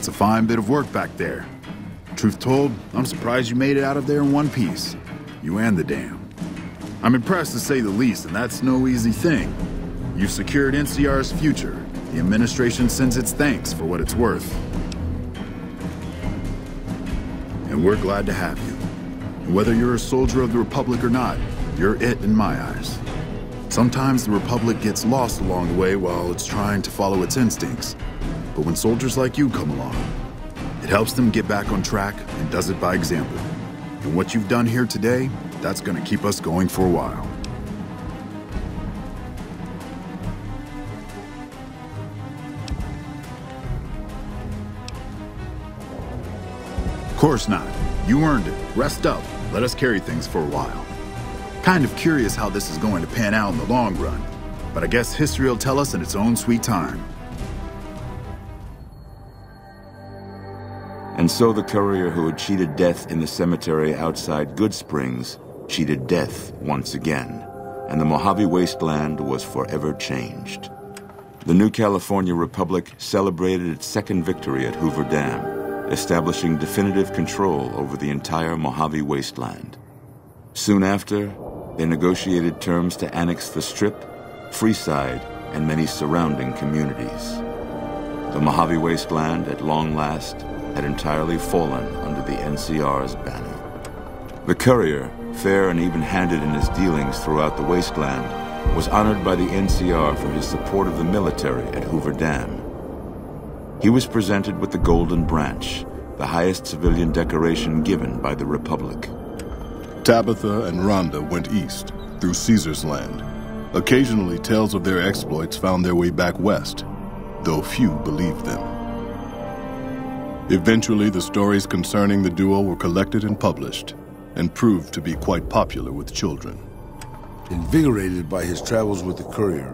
That's a fine bit of work back there. Truth told, I'm surprised you made it out of there in one piece. You and the dam. I'm impressed to say the least, and that's no easy thing. You've secured NCR's future. The administration sends its thanks for what it's worth. And we're glad to have you. And whether you're a soldier of the Republic or not, you're it in my eyes. Sometimes the Republic gets lost along the way while it's trying to follow its instincts. But when soldiers like you come along, it helps them get back on track and does it by example. And what you've done here today, that's going to keep us going for a while. Of course not. You earned it. Rest up. Let us carry things for a while. Kind of curious how this is going to pan out in the long run, but I guess history will tell us in its own sweet time. And so the courier who had cheated death in the cemetery outside Good Springs cheated death once again, and the Mojave Wasteland was forever changed. The new California Republic celebrated its second victory at Hoover Dam, establishing definitive control over the entire Mojave Wasteland. Soon after, they negotiated terms to annex the Strip, Freeside, and many surrounding communities. The Mojave Wasteland, at long last, had entirely fallen under the NCR's banner. The courier, fair and even-handed in his dealings throughout the wasteland, was honored by the NCR for his support of the military at Hoover Dam. He was presented with the Golden Branch, the highest civilian decoration given by the Republic. Tabitha and Rhonda went east, through Caesar's land. Occasionally, tales of their exploits found their way back west, though few believed them. Eventually, the stories concerning the duo were collected and published, and proved to be quite popular with children. Invigorated by his travels with the courier,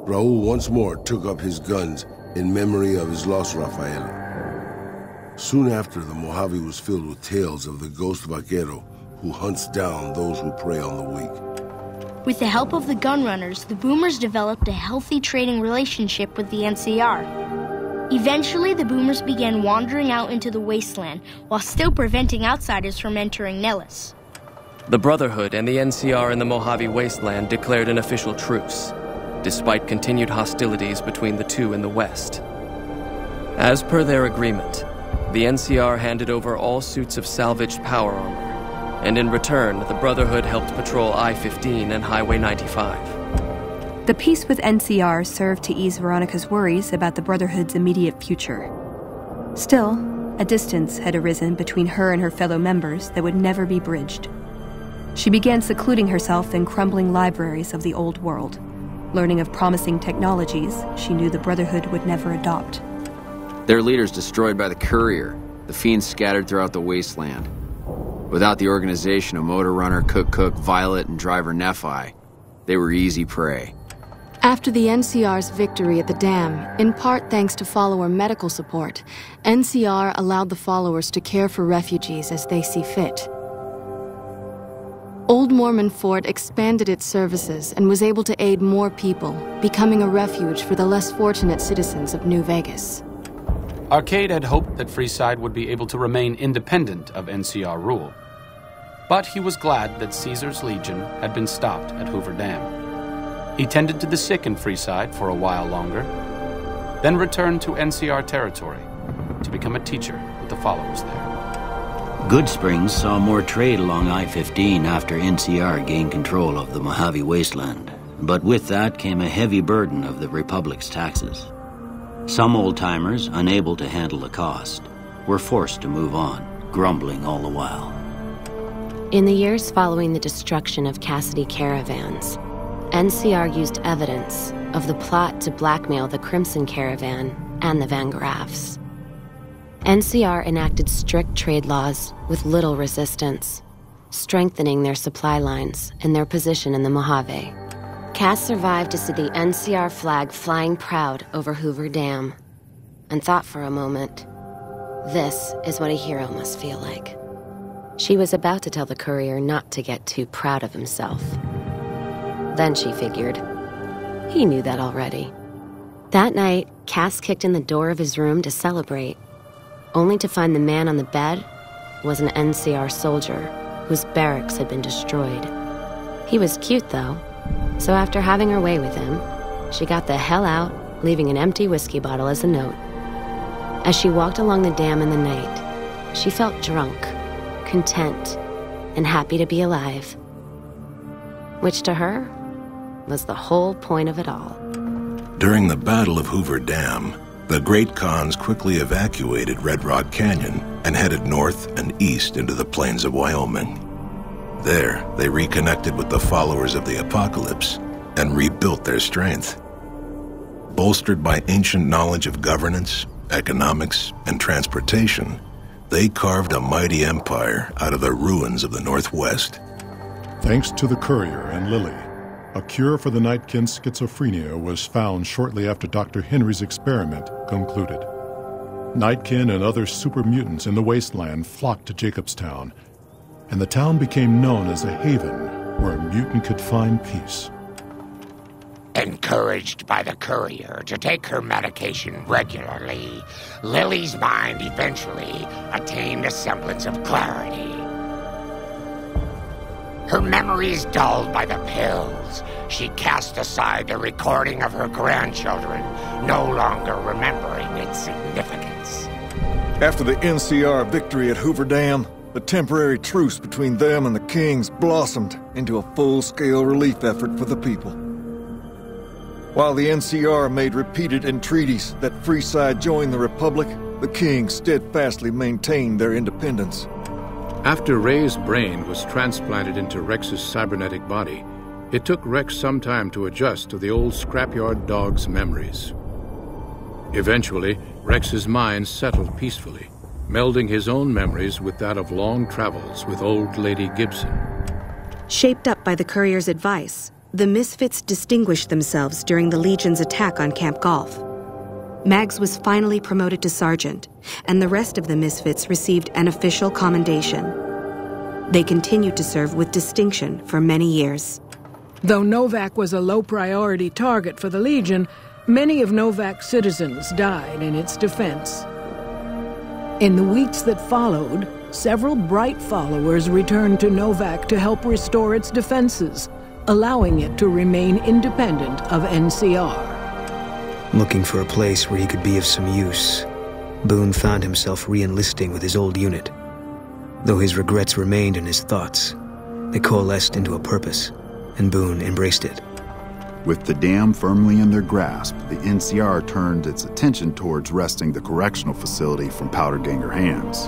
Raul once more took up his guns in memory of his lost Rafaela. Soon after, the Mojave was filled with tales of the ghost vaquero who hunts down those who prey on the weak. With the help of the gun runners, the Boomers developed a healthy trading relationship with the NCR. Eventually, the Boomers began wandering out into the wasteland while still preventing outsiders from entering Nellis. The Brotherhood and the NCR in the Mojave Wasteland declared an official truce, despite continued hostilities between the two in the west. As per their agreement, the NCR handed over all suits of salvaged power armor, and in return, the Brotherhood helped patrol I-15 and Highway 95. The peace with NCR served to ease Veronica's worries about the Brotherhood's immediate future. Still, a distance had arisen between her and her fellow members that would never be bridged. She began secluding herself in crumbling libraries of the old world, learning of promising technologies she knew the Brotherhood would never adopt. Their leaders destroyed by the courier, the fiends scattered throughout the wasteland. Without the organization of Motor Runner, Cook, Violet, and Driver Nephi, they were easy prey. After the NCR's victory at the dam, in part thanks to follower medical support, NCR allowed the followers to care for refugees as they see fit. Old Mormon Fort expanded its services and was able to aid more people, becoming a refuge for the less fortunate citizens of New Vegas. Arcade had hoped that Freeside would be able to remain independent of NCR rule. But he was glad that Caesar's Legion had been stopped at Hoover Dam. He tended to the sick in Freeside for a while longer, then returned to NCR territory to become a teacher with the followers there. Good Springs saw more trade along I-15 after NCR gained control of the Mojave Wasteland. But with that came a heavy burden of the Republic's taxes. Some old-timers, unable to handle the cost, were forced to move on, grumbling all the while. In the years following the destruction of Cassidy caravans, NCR used evidence of the plot to blackmail the Crimson Caravan and the Van Graffs. NCR enacted strict trade laws with little resistance, strengthening their supply lines and their position in the Mojave. Cass survived to see the NCR flag flying proud over Hoover Dam, and thought for a moment, this is what a hero must feel like. She was about to tell the courier not to get too proud of himself. Then she figured, he knew that already. That night, Cass kicked in the door of his room to celebrate. only to find the man on the bed was an NCR soldier whose barracks had been destroyed. He was cute, though, so after having her way with him, she got the hell out, leaving an empty whiskey bottle as a note. As she walked along the dam in the night, she felt drunk, content, and happy to be alive. Which to her was the whole point of it all. During the Battle of Hoover Dam, the Great Khans quickly evacuated Red Rock Canyon and headed north and east into the plains of Wyoming. There, they reconnected with the followers of the Apocalypse and rebuilt their strength. Bolstered by ancient knowledge of governance, economics, and transportation, they carved a mighty empire out of the ruins of the Northwest. Thanks to the Courier and Lily, a cure for the Nightkin's schizophrenia was found shortly after Dr. Henry's experiment concluded. Nightkin and other super mutants in the wasteland flocked to Jacobstown, and the town became known as a haven where a mutant could find peace. Encouraged by the Courier to take her medication regularly, Lily's mind eventually attained a semblance of clarity. Her memories dulled by the pills, she cast aside the recording of her grandchildren, no longer remembering its significance. After the NCR victory at Hoover Dam, the temporary truce between them and the Kings blossomed into a full-scale relief effort for the people. While the NCR made repeated entreaties that Freeside join the Republic, the Kings steadfastly maintained their independence. After Ray's brain was transplanted into Rex's cybernetic body, it took Rex some time to adjust to the old scrapyard dog's memories. Eventually, Rex's mind settled peacefully, melding his own memories with that of long travels with old Lady Gibson. Shaped up by the Courier's advice, the Misfits distinguished themselves during the Legion's attack on Camp Golf. Mags was finally promoted to sergeant, and the rest of the Misfits received an official commendation. They continued to serve with distinction for many years. Though Novak was a low-priority target for the Legion, many of Novak's citizens died in its defense. In the weeks that followed, several bright followers returned to Novak to help restore its defenses, allowing it to remain independent of NCR. Looking for a place where he could be of some use, Boone found himself re-enlisting with his old unit. Though his regrets remained in his thoughts, they coalesced into a purpose, and Boone embraced it. With the dam firmly in their grasp, the NCR turned its attention towards wresting the correctional facility from Powderganger hands.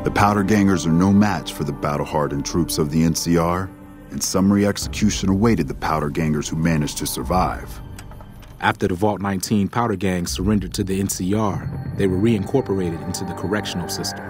The Powdergangers are no match for the battle-hardened troops of the NCR, and summary execution awaited the Powdergangers who managed to survive. After the Vault 19 Powder Gang surrendered to the NCR, they were reincorporated into the correctional system.